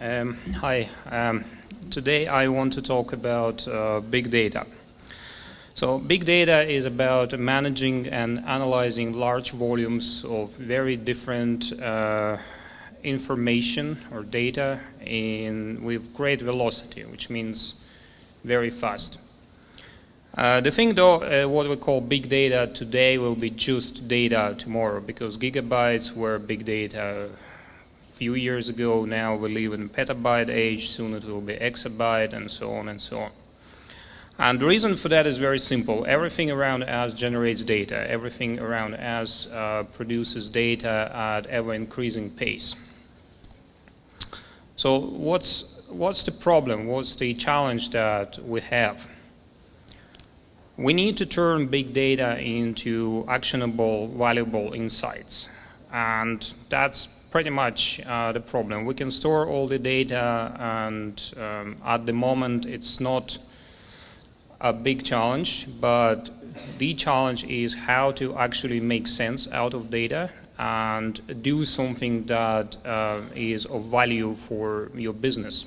Hi. Today I want to talk about big data. So big data is about managing and analyzing large volumes of very different information or data with great velocity, which means very fast. The thing though, what we call big data today will be just data tomorrow, because gigabytes were big data few years ago. Now we live in petabyte age, soon it will be exabyte, and so on and so on. And the reason for that is very simple. Everything around us generates data. Everything around us produces data at ever-increasing pace. So what's the problem? What's the challenge that we have? We need to turn big data into actionable, valuable insights. And that's pretty much the problem. We can store all the data, and at the moment it's not a big challenge, but the challenge is how to actually make sense out of data and do something that is of value for your business.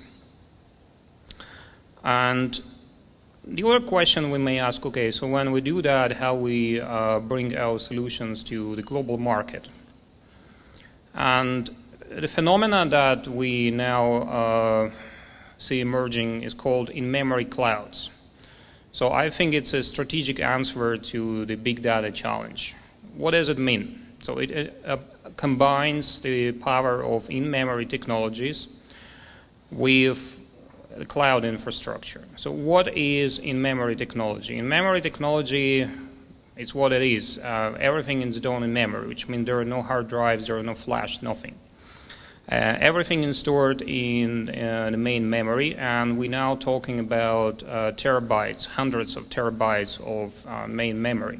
And the other question we may ask, okay, so when we do that, how we bring our solutions to the global market? And the phenomena that we now see emerging is called in-memory clouds. So I think it's a strategic answer to the big data challenge. What does it mean? So it combines the power of in-memory technologies with the cloud infrastructure. So what is in-memory technology? In-memory technology, it's what it is. Everything is done in memory, which means there are no hard drives, there are no flash, nothing. Everything is stored in the main memory, and we're now talking about terabytes, hundreds of terabytes of main memory.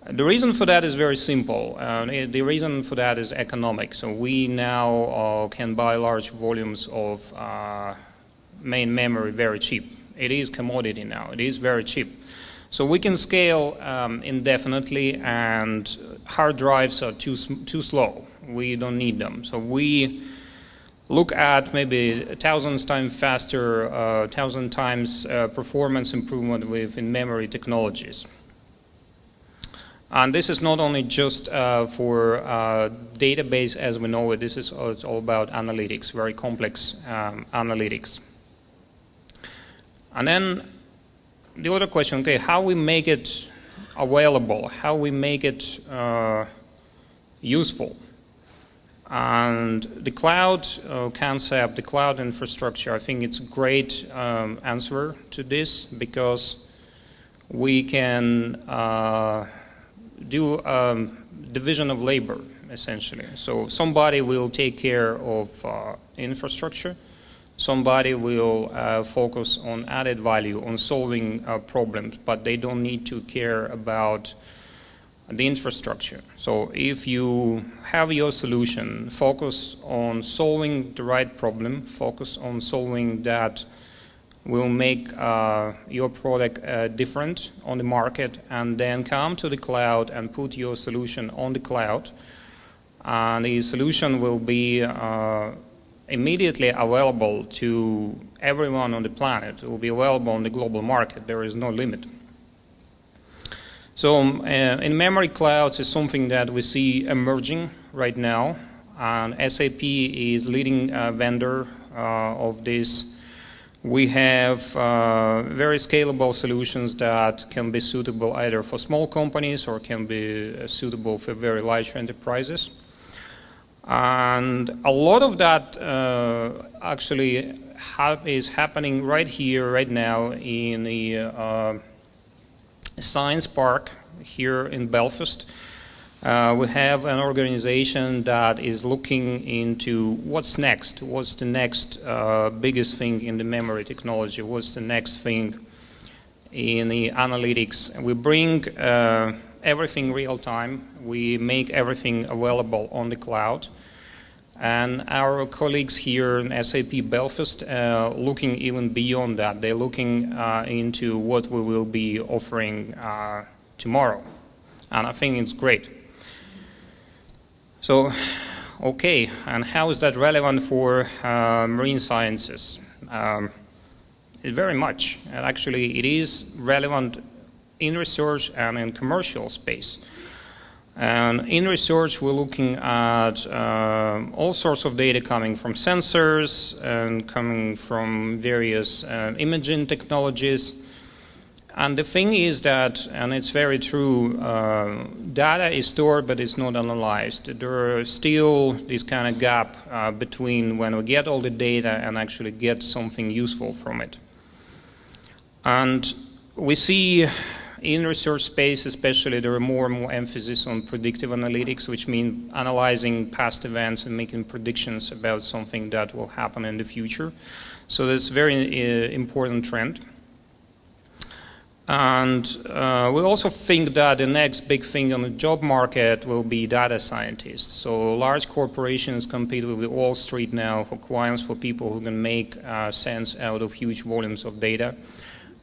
The reason for that is very simple. The reason for that is economic. So we now can buy large volumes of main memory very cheap. It is commodity now. It is very cheap. So we can scale indefinitely, and hard drives are too slow. We don't need them. So we look at maybe 1,000 times faster, 1,000 times performance improvement with in-memory technologies. And this is not only just for database as we know it. This is it's all about analytics, very complex analytics. And then the other question, okay, how we make it available, how we make it useful. And the cloud concept, the cloud infrastructure, I think it's a great answer to this, because we can do division of labor, essentially. So somebody will take care of infrastructure. Somebody will focus on added value, on solving problems, but they don't need to care about the infrastructure. So if you have your solution, focus on solving the right problem, focus on solving that will make your product different on the market, and then come to the cloud and put your solution on the cloud. And the solution will be immediately available to everyone on the planet. It will be available on the global market. There is no limit. So in-memory clouds is something that we see emerging right now, and SAP is leading vendor of this. We have very scalable solutions that can be suitable either for small companies or can be suitable for very large enterprises. And a lot of that actually is happening right here, right now in the Science Park here in Belfast. We have an organization that is looking into what's next, what's the next biggest thing in the memory technology, what's the next thing in the analytics. We bring everything real time. We make everything available on the cloud. And our colleagues here in SAP Belfast looking even beyond that. They're looking into what we will be offering tomorrow. And I think it's great. So Okay, and how is that relevant for marine sciences? Very much. And actually, it is relevant in research and in commercial space. And in research, we're looking at all sorts of data coming from sensors and coming from various imaging technologies. And the thing is that, and it's very true, data is stored but it's not analyzed. There are still this kind of gap between when we get all the data and actually get something useful from it. And we see in research space especially there are more and more emphasis on predictive analytics, which means analyzing past events and making predictions about something that will happen in the future. So that's a very important trend. And we also think that the next big thing on the job market will be data scientists. So large corporations compete with Wall Street now for clients, for people who can make sense out of huge volumes of data.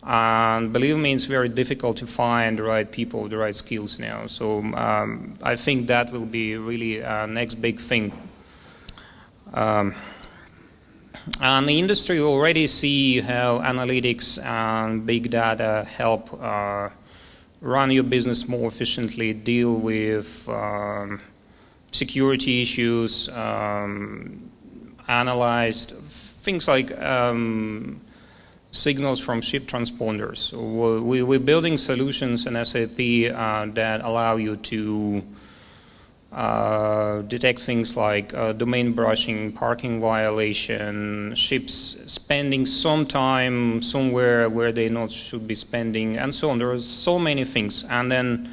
And believe me, it's very difficult to find the right people with the right skills now. So I think that will be really next big thing. And the industry already see how analytics and big data help run your business more efficiently, deal with security issues, analyze things like signals from ship transponders. So we're building solutions in SAP that allow you to detect things like domain brushing, parking violation, ships spending some time somewhere where they not should be spending, and so on. There are so many things. And then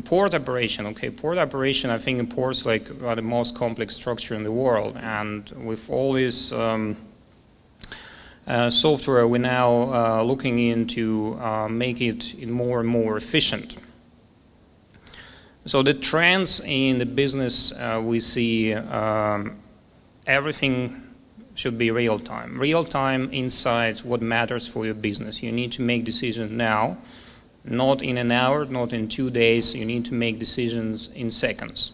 port operation. Okay, port operation, I think in ports like the most complex structure in the world. And with all this software, we're now looking into make it more and more efficient. So the trends in the business, we see everything should be real-time. Real-time insights, what matters for your business. You need to make decisions now, not in an hour, not in 2 days. You need to make decisions in seconds.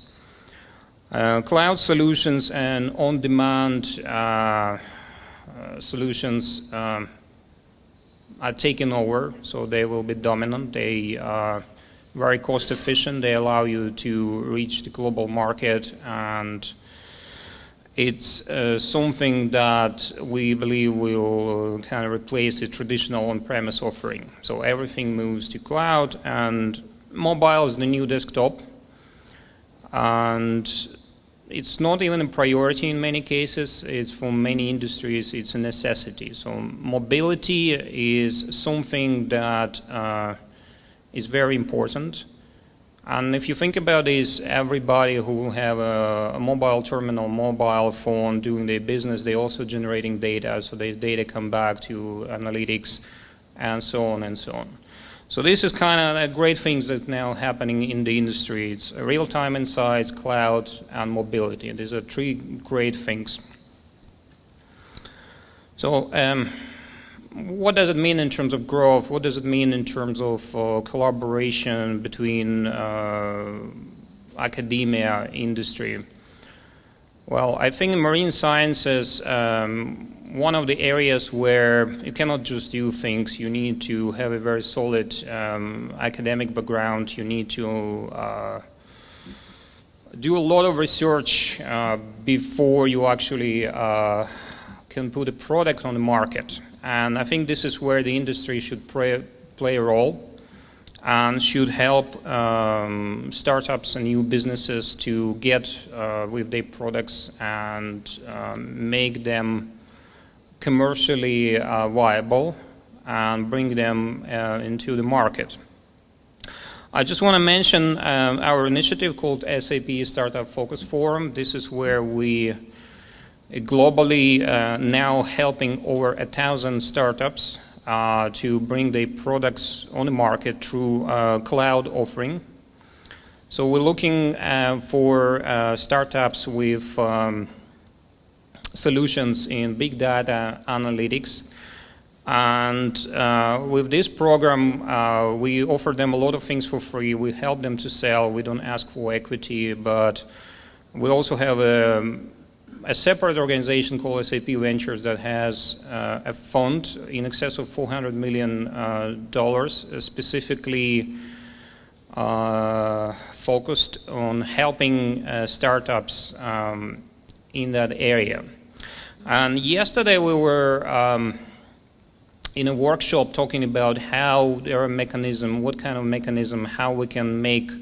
Cloud solutions and on-demand solutions are taking over, so they will be dominant. They are very cost efficient. They allow you to reach the global market, and it's something that we believe will kind of replace the traditional on-premise offering. So everything moves to cloud, and mobile is the new desktop. And it's not even a priority in many cases. It's for many industries, it's a necessity. So mobility is something that is very important. And if you think about this, everybody who will have a mobile terminal, mobile phone doing their business, they're also generating data. So their data come back to analytics and so on and so on. So this is kind of great things that now happening in the industry. It's real-time insights, cloud, and mobility. These are three great things. So what does it mean in terms of growth? What does it mean in terms of collaboration between academia, industry? Well, I think in marine sciences, one of the areas where you cannot just do things, you need to have a very solid academic background. You need to do a lot of research before you actually can put a product on the market. And I think this is where the industry should play a role and should help startups and new businesses to get with their products and make them commercially viable and bring them into the market. I just want to mention our initiative called SAP Startup Focus Forum. This is where we globally now helping over 1,000 startups to bring their products on the market through cloud offering. So we're looking for startups with solutions in big data analytics. And with this program, we offer them a lot of things for free. We help them to sell. We don't ask for equity, but We also have a separate organization called SAP Ventures that has a fund in excess of $400 million specifically focused on helping startups in that area. And yesterday we were in a workshop talking about how there are mechanisms, what kind of mechanism, how we can make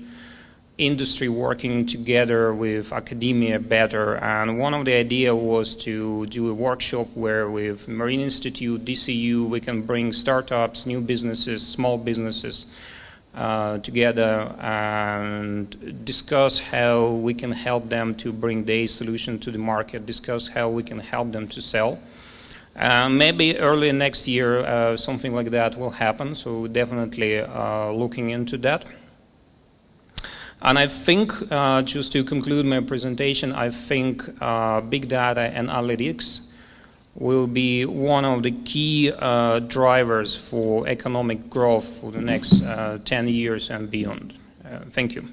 industry working together with academia better. And one of the ideas was to do a workshop where with Marine Institute, DCU, we can bring startups, new businesses, small businesses together and discuss how we can help them to bring their solution to the market, discuss how we can help them to sell. Maybe early next year something like that will happen, so definitely looking into that. And I think, just to conclude my presentation, I think big data and analytics will be one of the key drivers for economic growth for the next 10 years and beyond. Thank you.